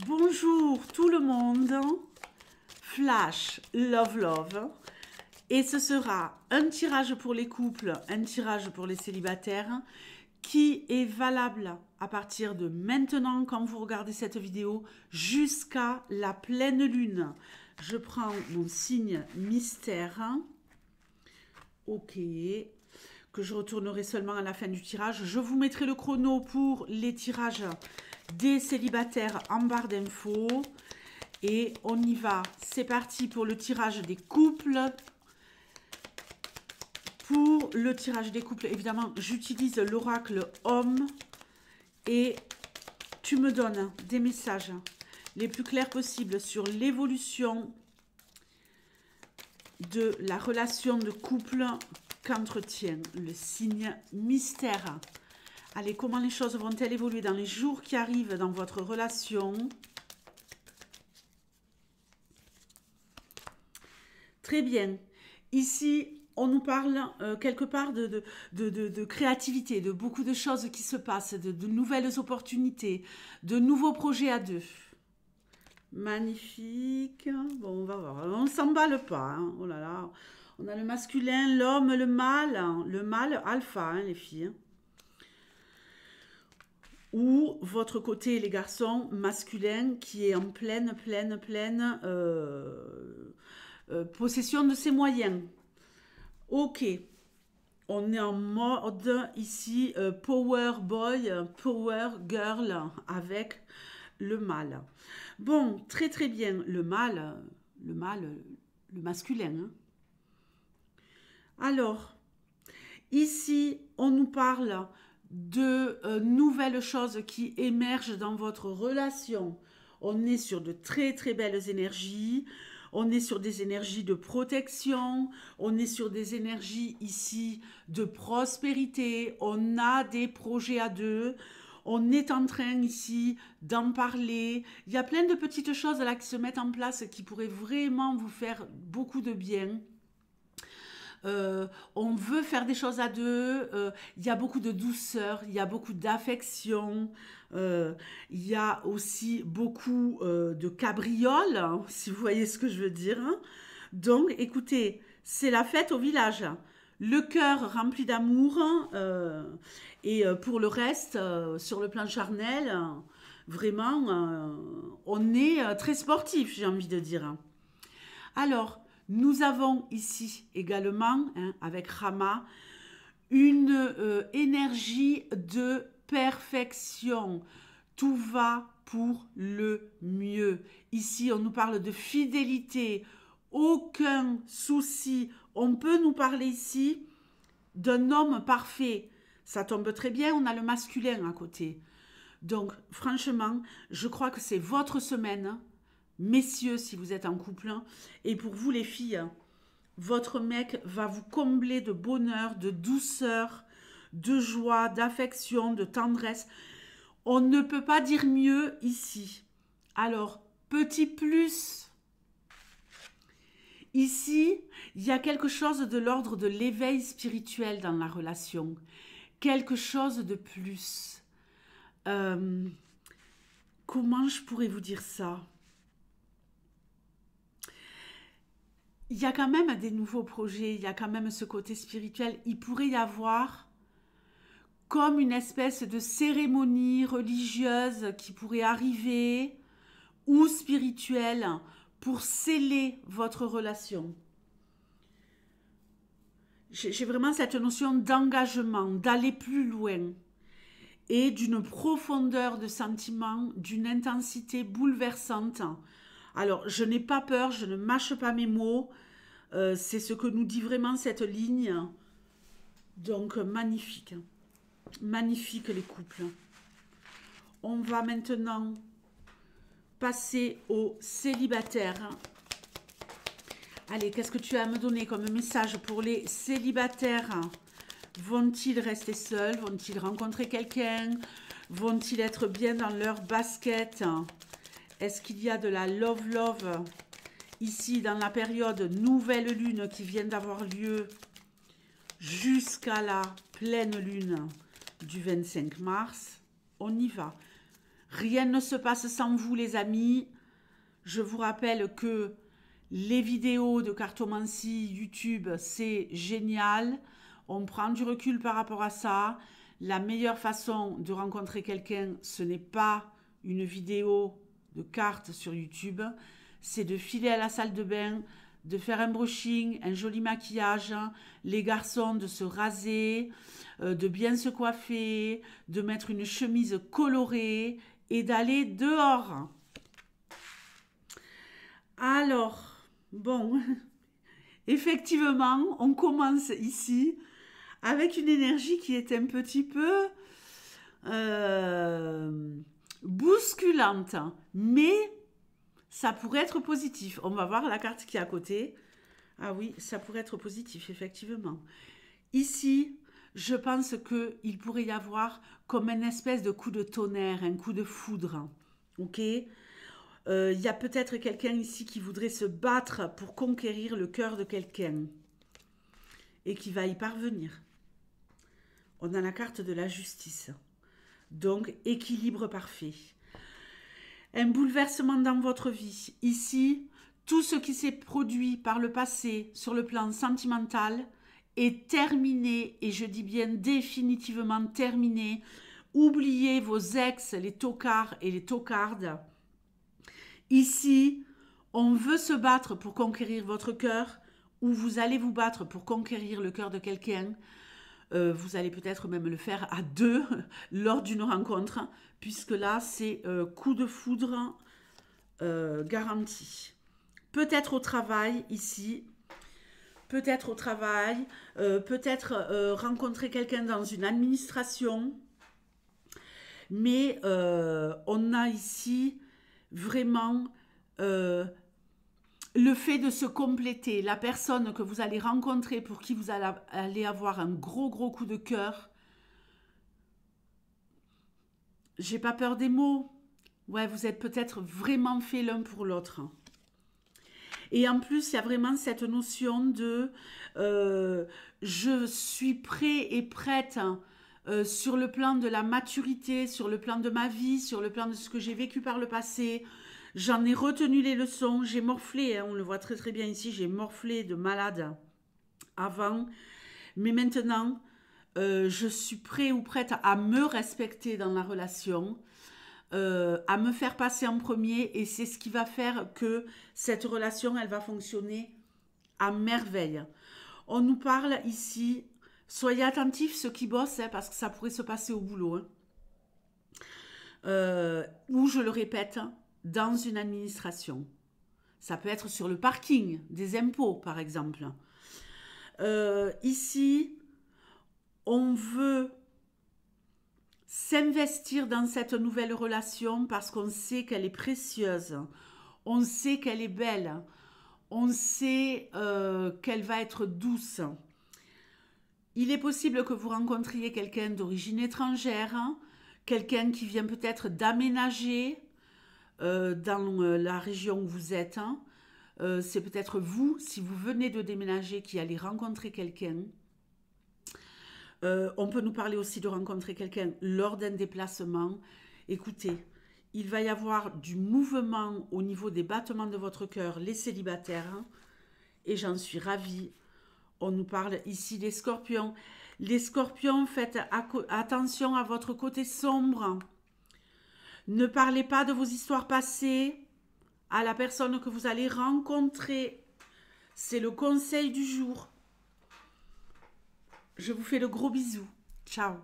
Bonjour tout le monde, Flash Love Love, et ce sera un tirage pour les couples, un tirage pour les célibataires qui est valable à partir de maintenant quand vous regardez cette vidéo jusqu'à la pleine lune. Je prends mon signe mystère, ok, que je retournerai seulement à la fin du tirage. Je vous mettrai le chrono pour les tirages des célibataires en barre d'infos. Et on y va. C'est parti pour le tirage des couples. Pour le tirage des couples, évidemment, j'utilise l'oracle homme. Et tu me donnes des messages les plus clairs possibles sur l'évolution de la relation de couple qu'entretient le signe mystère. Allez, comment les choses vont-elles évoluer dans les jours qui arrivent dans votre relation? Très bien. Ici, on nous parle quelque part de créativité, de beaucoup de choses qui se passent, de nouvelles opportunités, de nouveaux projets à deux. Magnifique. Bon, on va voir. On ne s'emballe pas. Hein. Oh là là. On a le masculin, l'homme, le mâle alpha, hein, les filles. Ou votre côté, les garçons, masculin, qui est en pleine possession de ses moyens. Ok, on est en mode ici power boy, power girl avec le mâle. Bon, très très bien, le masculin. Hein. Alors, ici, on nous parle de nouvelles choses qui émergent dans votre relation. On est sur de très très belles énergies. On est sur des énergies de protection. On est sur des énergies ici de prospérité. On a des projets à deux. On est en train ici d'en parler. Il y a plein de petites choses là qui se mettent en place qui pourraient vraiment vous faire beaucoup de bien. On veut faire des choses à deux, il y a beaucoup de douceur, il y a beaucoup d'affection, il y a aussi beaucoup de cabrioles, hein, si vous voyez ce que je veux dire. Donc, écoutez, c'est la fête au village. Le cœur rempli d'amour et pour le reste, sur le plan charnel, vraiment, on est très sportif, j'ai envie de dire. Alors, nous avons ici également, hein, avec Rama, une énergie de perfection. Tout va pour le mieux. Ici, on nous parle de fidélité, aucun souci. On peut nous parler ici d'un homme parfait. Ça tombe très bien, on a le masculin à côté. Donc, franchement, je crois que c'est votre semaine. Messieurs, si vous êtes en couple, et pour vous les filles, votre mec va vous combler de bonheur, de douceur, de joie, d'affection, de tendresse. On ne peut pas dire mieux ici. Alors, petit plus, ici, il y a quelque chose de l'ordre de l'éveil spirituel dans la relation. Quelque chose de plus. Comment je pourrais vous dire ça ? Il y a quand même des nouveaux projets, il y a quand même ce côté spirituel. Il pourrait y avoir comme une espèce de cérémonie religieuse qui pourrait arriver ou spirituelle pour sceller votre relation. J'ai vraiment cette notion d'engagement, d'aller plus loin et d'une profondeur de sentiment, d'une intensité bouleversante. Alors, je n'ai pas peur, je ne mâche pas mes mots. C'est ce que nous dit vraiment cette ligne. Donc, magnifique. Magnifique les couples. On va maintenant passer aux célibataires. Allez, qu'est-ce que tu as à me donner comme message pour les célibataires? Vont-ils rester seuls? Vont-ils rencontrer quelqu'un? Vont-ils être bien dans leur basket? Est-ce qu'il y a de la love ici dans la période nouvelle lune qui vient d'avoir lieu jusqu'à la pleine lune du 25 mars? On y va. Rien ne se passe sans vous, les amis. Je vous rappelle que les vidéos de cartomancie YouTube, c'est génial. On prend du recul par rapport à ça. La meilleure façon de rencontrer quelqu'un, ce n'est pas une vidéo de cartes sur YouTube, c'est de filer à la salle de bain, de faire un brushing, un joli maquillage, les garçons de se raser, de bien se coiffer, de mettre une chemise colorée et d'aller dehors. Alors, bon, effectivement, on commence ici avec une énergie qui est un petit peu bousculante, mais ça pourrait être positif. On va voir la carte qui est à côté. Ah oui, ça pourrait être positif, effectivement. Ici, je pense qu'il pourrait y avoir comme une espèce de coup de tonnerre, un coup de foudre. Ok ? Il y a peut-être quelqu'un ici qui voudrait se battre pour conquérir le cœur de quelqu'un et qui va y parvenir. On a la carte de la justice. Donc, équilibre parfait. Un bouleversement dans votre vie. Ici, tout ce qui s'est produit par le passé sur le plan sentimental est terminé, et je dis bien définitivement terminé. Oubliez vos ex, les tocards et les tocardes. Ici, on veut se battre pour conquérir votre cœur, ou vous allez vous battre pour conquérir le cœur de quelqu'un. Vous allez peut-être même le faire à deux lors d'une rencontre, puisque là, c'est coup de foudre garanti. Peut-être au travail, ici, peut-être au travail, peut-être rencontrer quelqu'un dans une administration, mais on a ici vraiment le fait de se compléter, la personne que vous allez rencontrer pour qui vous allez avoir un gros coup de cœur. J'ai pas peur des mots. Ouais, vous êtes peut-être vraiment fait l'un pour l'autre. Et en plus, il y a vraiment cette notion de je suis prêt et prête sur le plan de la maturité, sur le plan de ma vie, sur le plan de ce que j'ai vécu par le passé. J'en ai retenu les leçons, j'ai morflé, on le voit très très bien ici, j'ai morflé de malade avant. Mais maintenant, je suis prêt ou prête à me respecter dans la relation, à me faire passer en premier, et c'est ce qui va faire que cette relation, elle va fonctionner à merveille. On nous parle ici, soyez attentifs ceux qui bossent, hein, parce que ça pourrait se passer au boulot. Ou, je le répète, dans une administration. Ça peut être sur le parking des impôts, par exemple. Ici, on veut s'investir dans cette nouvelle relation parce qu'on sait qu'elle est précieuse, on sait qu'elle est belle, on sait qu'elle va être douce. Il est possible que vous rencontriez quelqu'un d'origine étrangère, hein, quelqu'un qui vient peut-être d'aménager dans la région où vous êtes. Hein. C'est peut-être vous, si vous venez de déménager, qui allez rencontrer quelqu'un. On peut nous parler aussi de rencontrer quelqu'un lors d'un déplacement. Écoutez, il va y avoir du mouvement au niveau des battements de votre cœur, les célibataires, hein, et j'en suis ravie. On nous parle ici des scorpions. Les scorpions, faites attention à votre côté sombre. Ne parlez pas de vos histoires passées à la personne que vous allez rencontrer. C'est le conseil du jour. Je vous fais de gros bisous. Ciao.